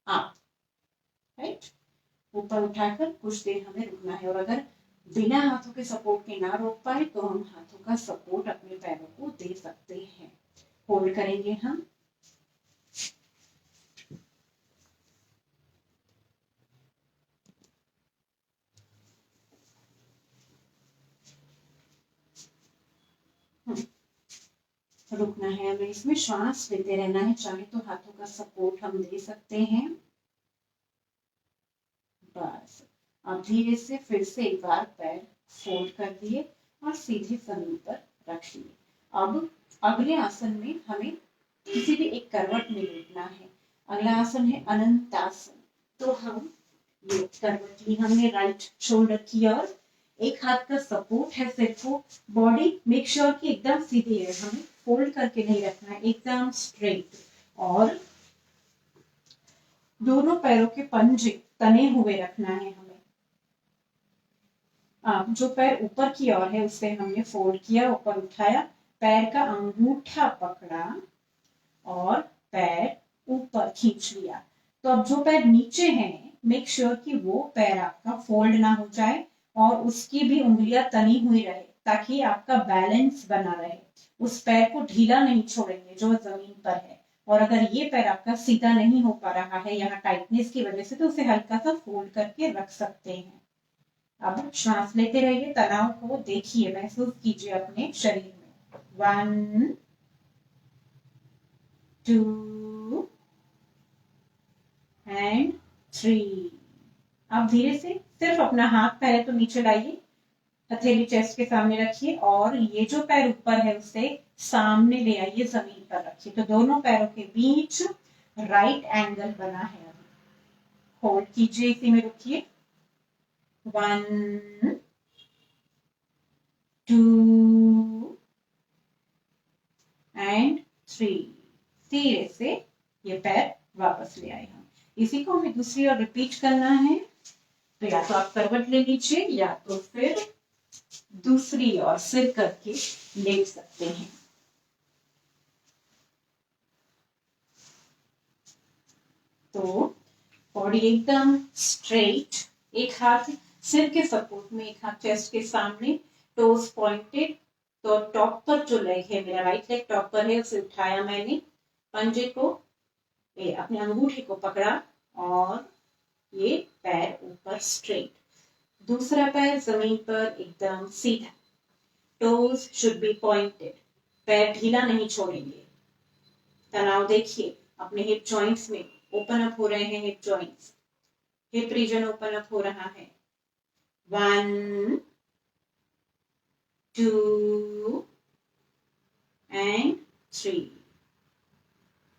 आप। राइट, ऊपर उठाकर कुछ देर हमें रुकना है, और अगर बिना हाथों के सपोर्ट के ना रोक पाए तो हम हाथों का सपोर्ट अपने पैरों को दे सकते हैं। होल्ड करेंगे हम, रुकना है हमें, इसमें श्वास लेते रहना है। चाहे तो हाथों का सपोर्ट हम दे सकते हैं। बस अब धीरे से फिर से एक बार पैर फोल्ड कर दिए और सीधे जमीन पर रख लिए। अब अगले आसन में हमें किसी भी एक करवट में लेटना है। अगला आसन है अनंतासन। तो हम ये करवट ली हमने राइट शोल्डर की ओर, एक हाथ का सपोर्ट है सिर्फ, बॉडी मेक श्योर कि एकदम सीधी है, हमें फोल्ड करके नहीं रखना है, एकदम स्ट्रेट। और दोनों पैरों के पंजे तने हुए रखना है हमें। अब जो पैर ऊपर की ओर है उसे हमने फोल्ड किया, ऊपर उठाया, पैर का अंगूठा पकड़ा और पैर ऊपर खींच लिया। तो अब जो पैर नीचे हैं मेक श्योर कि वो पैर आपका फोल्ड ना हो जाए और उसकी भी उंगलियां तनी हुई रहे, ताकि आपका बैलेंस बना रहे। उस पैर को ढीला नहीं छोड़ेंगे जो जमीन पर है। और अगर ये पैर आपका सीधा नहीं हो पा रहा है यहाँ टाइटनेस की वजह से, तो उसे हल्का सा फोल्ड करके रख सकते हैं। अब श्वास लेते रहिए, तनाव को देखिए, महसूस कीजिए अपने शरीर में। 1 2 एंड 3। अब धीरे से सिर्फ अपना हाथ पहले तो नीचे लाइए, हथेली चेस्ट के सामने रखिए और ये जो पैर ऊपर है उसे सामने ले आइए, जमीन पर रखिए। तो दोनों पैरों के बीच राइट एंगल बना है। अभी होल्ड कीजिए, इसी में रुकिए। 1 2 एंड 3। धीरे से ये पैर वापस ले आए हम। इसी को हमें दूसरी ओर रिपीट करना है। तो या तो आप करवट ले लीजिए या तो फिर दूसरी ओर सिर करके लेट सकते हैं। तो बॉडी एकदम स्ट्रेट, एक हाथ सिर के सपोर्ट में, एक हाथ चेस्ट के सामने, टोस पॉइंटेड। तो टॉप पर जो लेग है, मेरा राइट लेग टॉप पर है, उसे उठाया मैंने, पंजे को अपने अंगूठे को पकड़ा और ये पैर ऊपर स्ट्रेट। दूसरा पैर जमीन पर एकदम सीधा, टोज शुड बी पॉइंटेड, पैर ढीला नहीं छोड़ेंगे। तनाव देखिए अपने हिप जॉइंट्स में, ओपन अप हो रहे हैं hip joints, hip region open up हो रहा है। 1 2 एंड 3।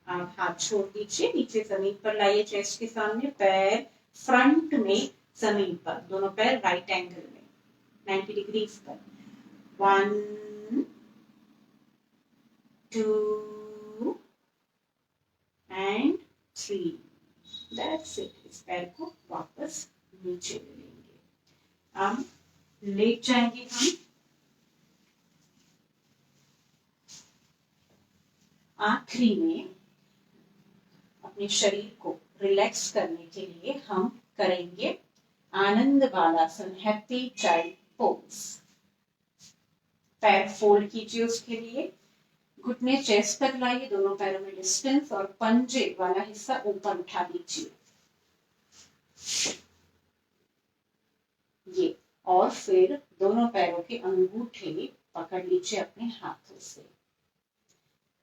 आप हाथ छोड़ दीजिए, नीचे जमीन पर लाइए, चेस्ट के सामने, पैर फ्रंट में जमीन पर, दोनों पैर राइट एंगल में 90 डिग्रीज पर। 1 2 एंड 3। That's it. इस पैर को वापस नीचे ले लेंगे। अब लेट जाएंगे हम। आखिरी में अपने शरीर को रिलैक्स करने के लिए हम करेंगे आनंद बालासन, हैप्पी चाइल्ड पोज। पैर फोल्ड कीजिए, उसके लिए घुटने चेस्ट तक लाइए, दोनों पैरों में डिस्टेंस, और पंजे वाला हिस्सा ऊपर उठा दीजिए ये। और फिर दोनों पैरों के अंगूठे पकड़ लीजिए अपने हाथों से।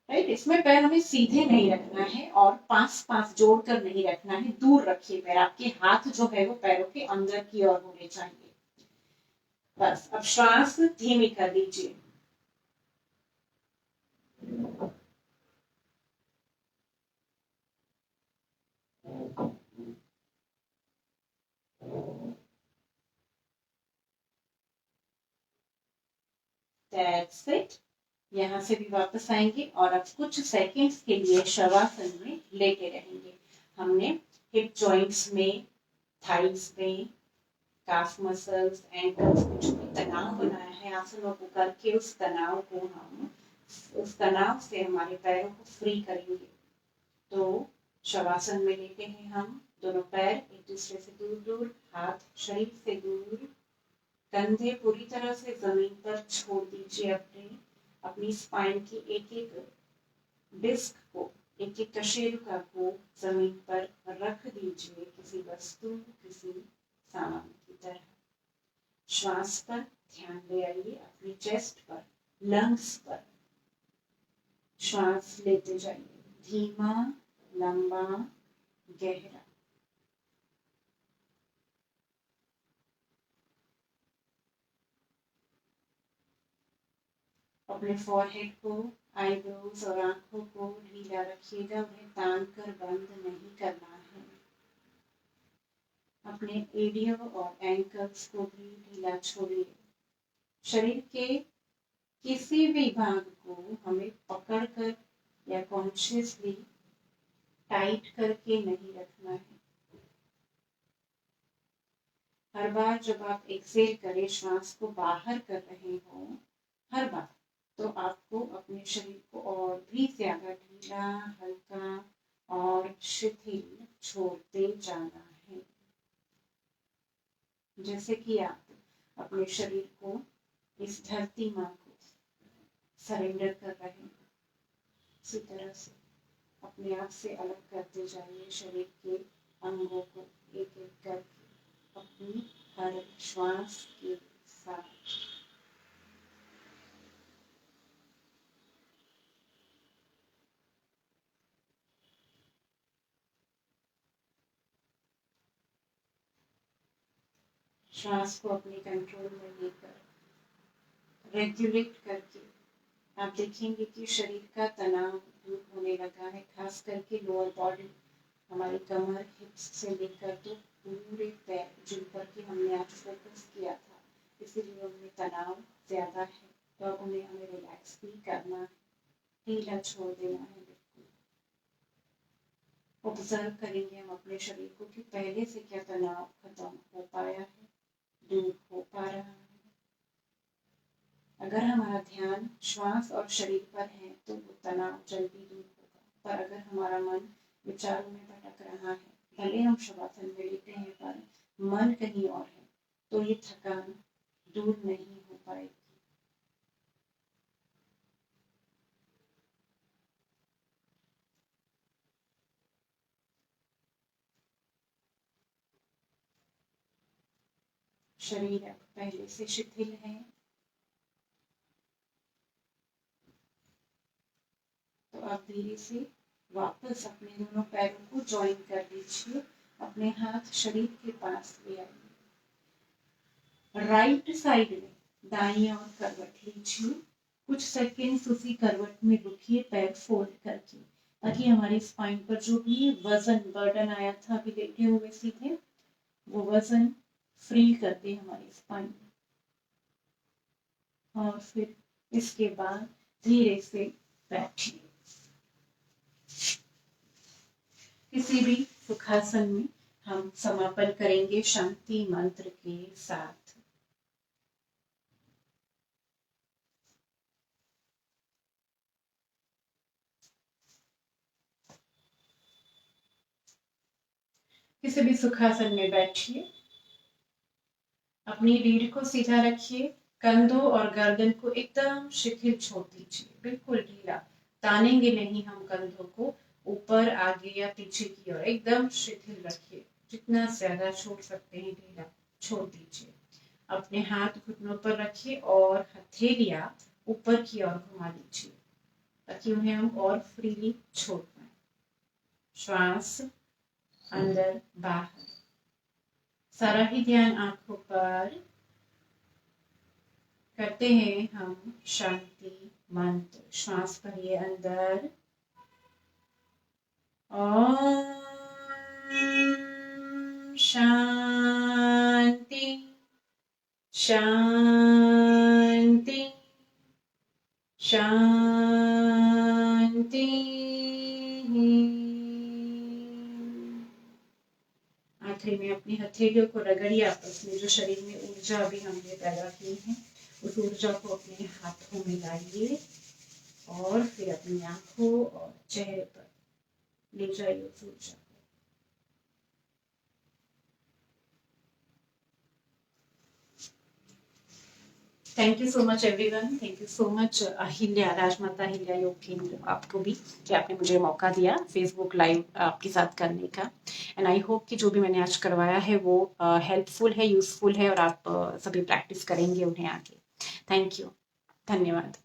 राइट, इसमें पैर हमें सीधे नहीं रखना है और पास पास जोड़कर नहीं रखना है, दूर रखिए पैर। आपके हाथ जो है वो पैरों के अंदर की ओर होने चाहिए। बस अब श्वास धीमी कर दीजिए। That's it। यहाँ से भी वापस आएंगे और अब कुछ सेकंड्स के लिए शवासन में लेटे रहेंगे। हमने हिप जॉइंट्स में, थाइस में, काफ मसल्स, एंकल्स में जो भी तनाव बनाया है आसनों को करके, उस तनाव से हमारे पैरों को फ्री करेंगे। तो शवासन में लेटे हैं हम, दोनों पैर एक दूसरे से दूर दूर, हाथ शरीर से दूर, कंधे पूरी तरह से जमीन पर छोड़ दीजिए। अपनी स्पाइन की एक एक डिस्क को, एक एक कशेरुका को जमीन पर रख दीजिए, किसी वस्तु, किसी सामान की तरह। श्वास पर ध्यान ले आइए, अपनी चेस्ट पर, लंग्स पर श्वास लेते जाइए, धीमा, लंबा, गहरा। अपने फॉरहेड को, आईब्रोज और आंखों को ढीला रखिएगा, उन्हें तान कर बंद नहीं करना है। अपने एडियो और एंकल्स को भी ढीला छोड़िए। शरीर के किसी भी भाग को हमें पकड़कर या कॉन्शियसली टाइट करके नहीं रखना है। हर बार जब आप एक्सेल करें, श्वास को बाहर कर रहे हो, हर बार तो आपको अपने शरीर को और भी ज्यादा ढीला, हल्का और शिथिल छोड़ते जाना है। जैसे कि आप अपने शरीर को, इस धरती माँ को सरेंडर कर रहे हैं, इसी तरह से अपने आप से अलग करते जाइए शरीर के अंगों को एक एक करके अपनी हर श्वास के साथ। श्वास को अपने कंट्रोल में लेकर रेगुलेट करके आप देखेंगे कि शरीर का तनाव दूर होने लगा है, खास करके लोअर बॉडी, हमारी कमर, हिप्स से लेकर तो पूरे पैर, जिन पर कि हमने आज फोकस किया था, इसीलिए उनमें तनाव ज़्यादा है, तो उन्हें हमें रिलैक्स भी करना है, ढीला छोड़ देना है। बिल्कुल ऑब्जर्व करेंगे हम अपने शरीर को कि पहले से क्या तनाव खत्म हो पाया है, दूर हो पा रहा है। अगर हमारा ध्यान श्वास और शरीर पर है तो वो तनाव जल्दी दूर होगा, पर अगर हमारा मन विचारों में भटक रहा है, भले हम शवासन में लेते हैं पर मन कहीं और है, तो ये थकान दूर नहीं हो पाएगी। शरीर अब पहले से शिथिल है, तो आप धीरे से वापस अपने दोनों पैरों को ज्वाइन कर दीजिए, अपने हाथ शरीर के पास ले आइए, राइट साइड में दाईं ओर करवट लीजिए, कुछ सेकेंड्स उसी करवट में रुकिए पैर फोल्ड करके, ताकि हमारी स्पाइन पर जो भी वजन बर्डन आया था अभी लेटे हुए सीधे, वो वजन फ्री कर दे हमारी स्पाइन। और फिर इसके बाद धीरे से बैठिए। किसी भी सुखासन में हम समापन करेंगे शांति मंत्र के साथ। किसी भी सुखासन में बैठिए, अपनी रीढ़ को सीधा रखिए, कंधों और गर्दन को एकदम शिथिल छोड़ दीजिए, बिल्कुल ढीला, तानेंगे नहीं हम कंधों को ऊपर, आगे या पीछे की ओर, एकदम शिथिल रखिए, जितना ज्यादा छोड़ सकते हैं ढीला छोड़ दीजिए। अपने हाथ घुटनों पर रखिए और हथेलियां ऊपर की ओर घुमा लीजिए, ताकि उन्हें हम और फ्रीली छोड़ पाए। श्वास अंदर बाहर, सारा ही ध्यान आंखों पर करते हैं हम शांति मंत्र। श्वास भरिए अंदर, ओम शांति शांति शांति। आखिरी में अपनी हथेलियों को रगड़िए आपस में, जो शरीर में ऊर्जा अभी हमने पैदा की है उस ऊर्जा को अपने हाथों में लाइए और फिर अपनी आंखों और चेहरे पर ले जाइए उस ऊर्जा को। Thank you so much everyone, thank you so much Ahilya, Rajmata Ahilya Yog Kendra, आपको भी कि आपने मुझे मौका दिया फेसबुक लाइव आपके साथ करने का। एंड आई होप कि जो भी मैंने आज करवाया है वो हेल्पफुल है, यूजफुल है और आप सभी प्रैक्टिस करेंगे उन्हें आगे। थैंक यू, धन्यवाद।